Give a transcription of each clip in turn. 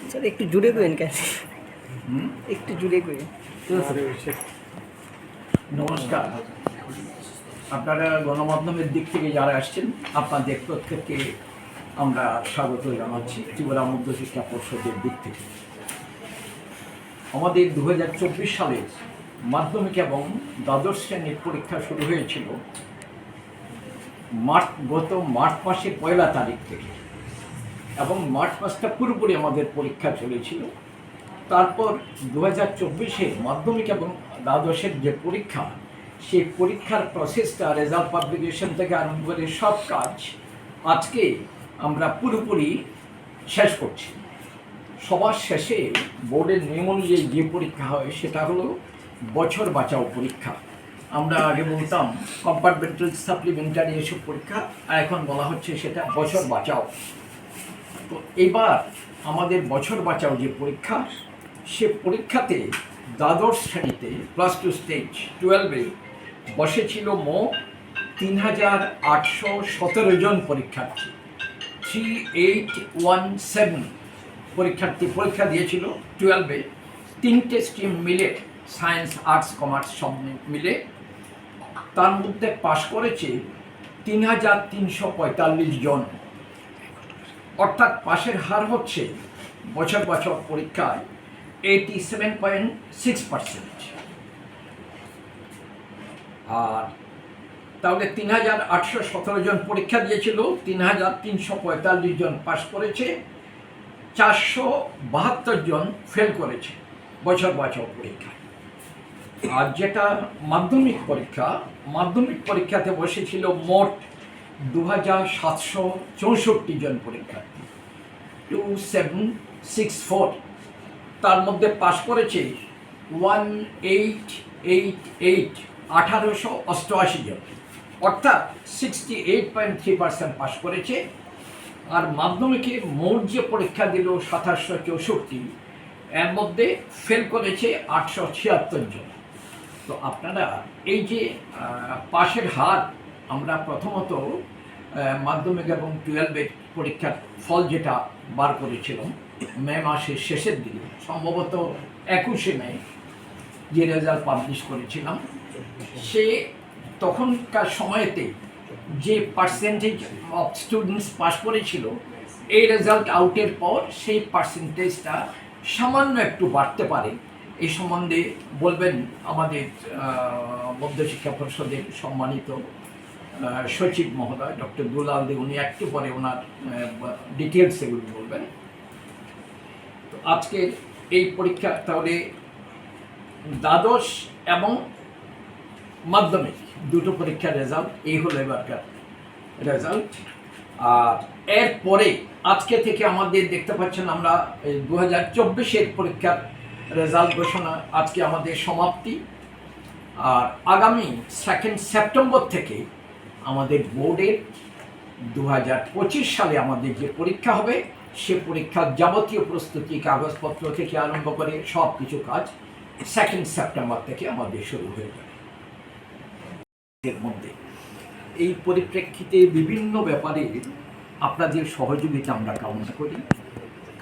Sir একটু জুড়ে করেন কেন, একটু জুড়ে করে। নমস্কার, আপনারা গণমাধ্যমের দিক থেকে যারা আসছেন আপনাদের প্রত্যেককে আমরা স্বাগত জানাচ্ছি ত্রিপুরা মধ্যশিক্ষা পর্ষদের দিক থেকে। আমাদের 2024 সালের মাধ্যমিক এবং দ্বাদশ শ্রেণীর পরীক্ষা শুরু হয়েছিল গত মার্চ মাসের 1 তারিখ থেকে, এবং মার্চ মাসটা পুরোপুরি আমাদের পরীক্ষা চলেছিল। তারপর 2024-এ মাধ্যমিক এবং দ্বাদশের যে পরীক্ষা, সেই পরীক্ষার প্রসেসটা রেজাল্ট পাবলিকেশন থেকে আরম্ভ করে সব কাজ আজকে আমরা পুরোপুরি শেষ করছি। সবার শেষে বোর্ডের নিয়ম অনুযায়ী যে পরীক্ষা হয় সেটা হলো বছর বাঁচাও পরীক্ষা। আমরা আগে বলতাম কম্পার্টমেন্টাল সাপ্লিমেন্টারি এসব পরীক্ষা, আর এখন বলা হচ্ছে সেটা বছর বাঁচাও। তো এবার আমাদের বছর বাঁচাও যে পরীক্ষা, সে পরীক্ষাতে দ্বাদশ শ্রেণীতে প্লাস টু স্টেজ 12-এ বসেছিল মোট 3,817 জন পরীক্ষার্থী। 3817 পরীক্ষার্থী পরীক্ষা দিয়েছিল 12-এ, 3টে স্ট্রিম মিলে, সায়েন্স, আর্টস, কমার্স সব মিলে। তার মধ্যে পাশ করেছে 3,345 জন, অর্থাৎ পাশের হার হচ্ছে বছর বছর পরীক্ষায় 87.6%। আর তাহলে 3,817 জন পরীক্ষা দিয়েছিল, 3,345 জন পাস করেছে, 472 জন ফেল করেছে বছর বছর পরীক্ষায়। আর যেটা মাধ্যমিক পরীক্ষাতে বসেছিল মোট 2,764 জন পরীক্ষার্থী, 2764। তার মধ্যে পাশ করেছে 1888 জন, অর্থাৎ 68.3% পাশ করেছে। আর মাধ্যমিকে মোট যে পরীক্ষা দিল 2764, এর মধ্যে ফেল করেছে 876 জন। তো আপনারা এই যে পাশের হার, আমরা প্রথমত মাধ্যমিক এবং 12-এর পরীক্ষার ফল যেটা বার করেছিলাম মে মাসের শেষের দিকে, সম্ভবত 21শে মে যে রেজাল্ট পাবলিশ করেছিলাম, সে তখনকার সময়তে যে পার্সেন্টেজ অফ স্টুডেন্টস পাস করেছিল, এই রেজাল্ট আউটের পর সেই পার্সেন্টেজটা সামান্য একটু বাড়তে পারে। এই সম্বন্ধে বলবেন আমাদের মধ্যশিক্ষা পরিষদের সম্মানিত সচিব মহোদয় ডক্টর দুলাল দে। উনি একটু পরে ওনার ডিটেলস এগুলো বলবেন। তো আজকের এই পরীক্ষা তাহলে দ্বাদশ এবং মাধ্যমিক দুটো পরীক্ষার রেজাল্ট এই হলো এবারকার রেজাল্ট। আর এরপরে আজকে থেকে আমাদের দেখতে পাচ্ছেন আমরা 2024-এর পরীক্ষার রেজাল্ট ঘোষণা আজকে আমাদের সমাপ্তি। আর আগামী 2 সেপ্টেম্বর থেকে আমাদের বোর্ডের 2025 সালে আমাদের যে পরীক্ষা হবে, সে পরীক্ষার যাবতীয় প্রস্তুতি, কাগজপত্র থেকে আরম্ভ করে সব কিছু কাজ 2 সেপ্টেম্বর থেকে আমাদের শুরু হয়ে যাবে। এর মধ্যে এই পরিপ্রেক্ষিতে বিভিন্ন ব্যাপারে আপনাদের সহযোগিতা আমরা কামনা করি,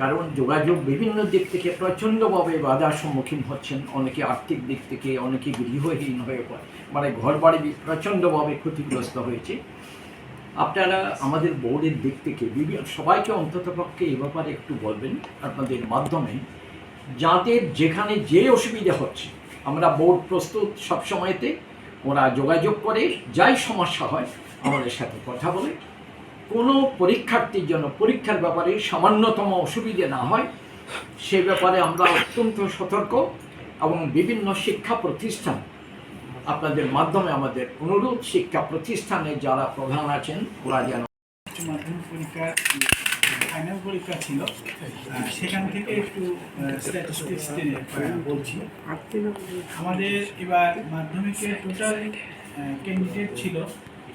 কারণ যোগাযোগ বিভিন্ন দিক থেকে প্রচণ্ডভাবে বাধার সম্মুখীন হচ্ছেন। অনেকে আর্থিক দিক থেকে, অনেকে গৃহহীন হয়ে পড়ে, মানে ঘর বাড়ি প্রচণ্ডভাবে ক্ষতিগ্রস্ত হয়েছে। আপনারা আমাদের বোর্ডের দিক থেকে সবাইকে অন্ততপক্ষে এ ব্যাপারে একটু বলবেন আপনাদের মাধ্যমে, যাদের যেখানে যে অসুবিধা হচ্ছে, আমরা বোর্ড প্রস্তুত সবসময়তে। ওরা যোগাযোগ করে, যাই সমস্যা হয় আমাদের সাথে কথা বলে। কোনো পরীক্ষার্থীর জন্য পরীক্ষার ব্যাপারে সামান্যতম অসুবিধে না হয়, সে ব্যাপারে আমরা অত্যন্ত সতর্ক। এবং বিভিন্ন শিক্ষা প্রতিষ্ঠান, আপনাদের মাধ্যমে আমাদের অনুরোধ, শিক্ষা প্রতিষ্ঠানে যারা প্রধান আছেন ওরা যেন মাধ্যমিক পরীক্ষা ফাইনাল পরীক্ষা ছিল, সেখান থেকে একটু স্ট্যাটিস্টিক্স বলছি। আমাদের এবার মাধ্যমিকের টোটাল ক্যান্ডিডেট ছিল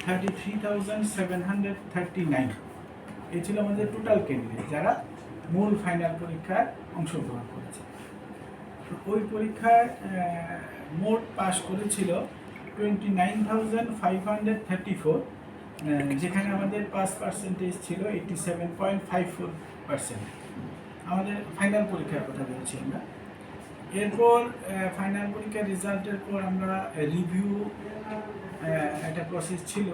33,739। এই ছিল আমাদের টোটাল ক্যান্ডিডেট যারা মূল ফাইনাল পরীক্ষায় অংশগ্রহণ করেছে। তো ওই পরীক্ষায় মোট পাস করেছিল 29,534, যেখানে আমাদের পাস পার্সেন্টেজ ছিল 87.54%। আমাদের ফাইনাল পরীক্ষার কথা বলছি আমরা। এরপর ফাইনাল পরীক্ষার রেজাল্টের পর আমরা রিভিউ, একটা প্রসেস ছিল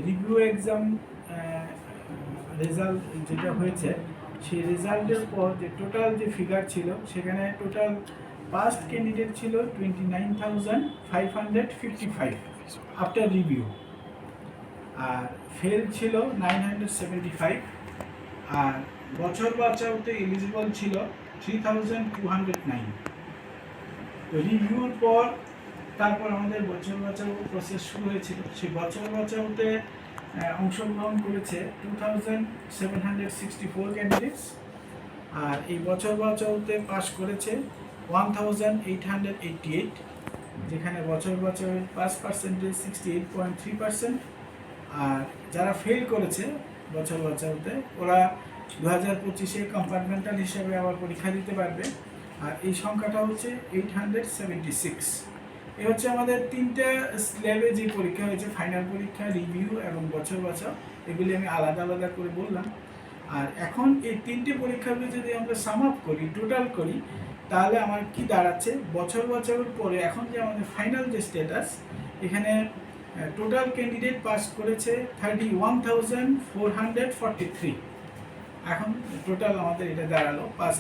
রিভিউ এক্সাম রেজাল্ট যেটা হয়েছে, সেই রেজাল্টের পর যে টোটাল যে ফিগার ছিল, সেখানে টোটাল পাস্ট ক্যান্ডিডেট ছিল 29,555 আফটার রিভিউ, আর ফেল ছিল 975, আর বছর বাঁচাওতে এলিজিবল ছিল 3,209। তো রিভিউর পর তারপর আমাদের বছর বাঁচাও প্রসেস শুরু হয়েছিল। সেই বছর বাঁচাওতে অংশগ্রহণ করেছে 2,764 ক্যান্ডিডেটস, আর এই বছর বাঁচাওতে পাস করেছে 1,888, যেখানে বছর বাঁচাওয়ের পাস পার্সেন্টেজ 68.3%। আর যারা ফেল করেছে বছর বাঁচাওতে, ওরা 2025-এ কম্পার্টমেন্টাল হিসাবে আবার পরীক্ষা দিতে পারবে, আর এই সংখ্যাটা হচ্ছে 876। এ হচ্ছে আমাদের তিনটা স্ল্যাবে যে পরীক্ষা হয়েছে, ফাইনাল পরীক্ষা, রিভিউ এবং বছর বাঁচাও, এগুলি আমি আলাদা আলাদা করে বললাম। আর এখন এই তিনটে পরীক্ষাগুলো যদি আমরা সাম আপ করি, টোটাল করি, তাহলে আমার কি দাঁড়াচ্ছে, বছর বাঁচাওর পরে এখন যে আমাদের ফাইনাল যে স্ট্যাটাস, এখানে টোটাল ক্যান্ডিডেট পাস করেছে 31,443। এখন টোটাল আমাদের এটা দাঁড়ালো পাস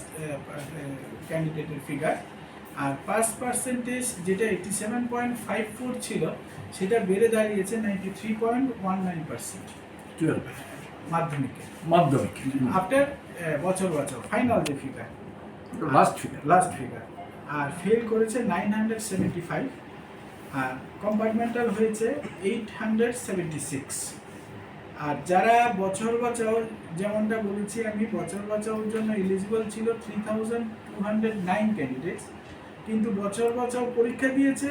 ক্যান্ডিডেটের ফিগার। আর পাস পার্সেন্টেজ যেটা 87.54 ছিল, সেটা বেড়ে দাঁড়িয়েছে 93.19% মাধ্যমিকে আফটার বছর বাঁচাও ফাইনাল যে ফিগার, লাস্ট ফিগার। আর ফেল করেছে 975, আর কম্পার্টমেন্টাল হয়েছে 876। আর যারা বছর বাঁচাও, যেমনটা বলেছি আমি, বছর বাঁচাওর জন্য এলিজিবল ছিল 3,209 ক্যান্ডিডেটস, কিন্তু বছর বাঁচাও পরীক্ষা দিয়েছে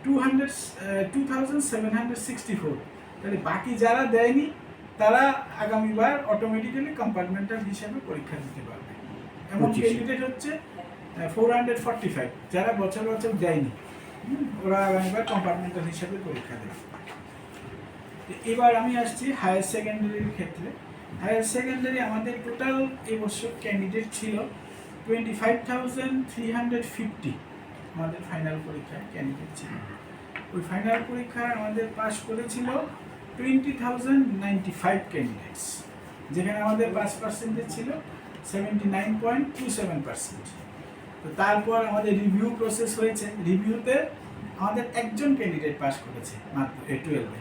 2,764। তাহলে বাকি যারা দেয়নি, তারা আগামীবার অটোমেটিক্যালি কম্পার্টমেন্টাল হিসাবে পরীক্ষা দিতে পারবে। এমন ক্যান্ডিডেট হচ্ছে 445, যারা বছর বাঁচাও দেয়নি, ওরা আগামীবার কম্পার্টমেন্টাল হিসাবে পরীক্ষা দেবে। এবার আমি আসছি হায়ার সেকেন্ডারির ক্ষেত্রে। হায়ার সেকেন্ডারি আমাদের টোটাল এবছর ক্যান্ডিডেট ছিল 25,350 আমাদের ফাইনাল পরীক্ষায় ক্যান্ডিডেট ছিল। ওই ফাইনাল পরীক্ষায় আমাদের পাস করেছিল 20,095 ক্যান্ডিডেটস, যেখানে আমাদের পাস পার্সেন্টেজ ছিল 79.27%। তো তারপর আমাদের রিভিউ প্রসেস হয়েছে, রিভিউতে আমাদের একজন ক্যান্ডিডেট পাস করেছে মাত্র 12-এ।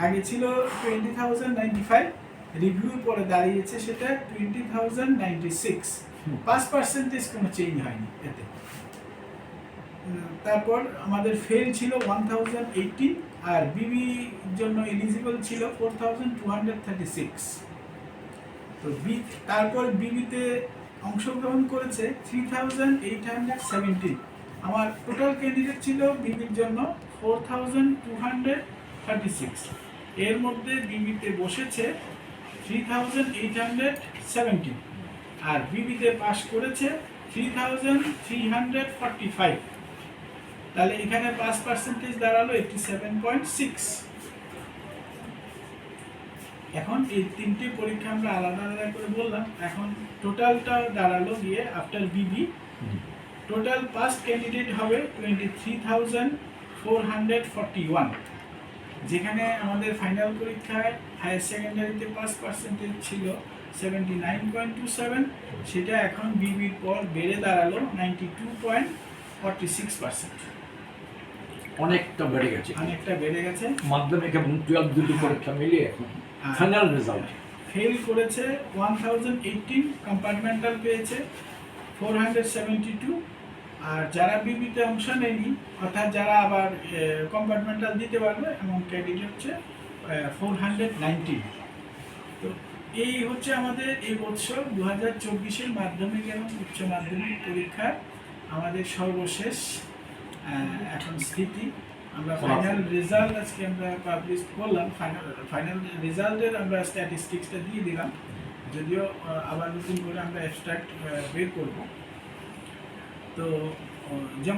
আগে ছিল 20,095, রিভিউর পরে দাঁড়িয়েছে সেটা 20,096। পাস পার্সেন্টেজ কোনো চেঞ্জ হয়নি এতে। তারপর আমাদের ফেল ছিল 1,018, আর বিবি জন্য এলিজিবল ছিল 4,236। তো তারপর বিবিতে অংশগ্রহণ করেছে 3,817। আমার টোটাল ক্যান্ডিডেট ছিল বিবির জন্য 4,236। এর মধ্যে বিবিতে বসেছে 3,817, আর বিবিতে পাস করেছে 3,345। তাহলে এখানে পাস পার্সেন্টেজ দাঁড়ালো 87.6। এখন এই তিনটি পরীক্ষা আমরা আলাদা আলাদা করে বললাম। এখন টোটালটা দাঁড়ালো গিয়ে আফটার বিবি, টোটাল পাস ক্যান্ডিডেট হবে 23,441, যেখানে আমাদের ফাইনাল পরীক্ষায় হায়ার সেকেন্ডারিতে পাস পার্সেন্টেজ ছিল 79.27, সেটা এখন বিবির পর বেড়ে দাঁড়ালো 92.46%। অনেকটা বেড়ে গেছে মাধ্যমিক এবং 12 দুটি পরীক্ষা মিলিয়ে এখন ফাইনাল রেজাল্ট। ফেল করেছে 1,018, কম্পার্টমেন্টাল পেয়েছে 472, আর যারা বিবিতে অংশ নেয়নি, অর্থাৎ যারা আবার কম্পার্টমেন্টাল দিতে পারবে, এমন ক্যান্ডিডেট হচ্ছে 419। তো এই হচ্ছে আমাদের এই বছর 2024-এর মাধ্যমিক এবং উচ্চ মাধ্যমিক পরীক্ষার আমাদের সর্বশেষ এখন স্থিতি। আমরা ফাইনাল রেজাল্ট আজকে আমরা পাবলিশ করলাম। ফাইনাল রেজাল্টের আমরা স্ট্যাটিস্টিক্সটা দিয়ে দিলাম, যদিও আবার নতুন করে আমরা অ্যাবস্ট্রাক্ট বের করব। তো যেমন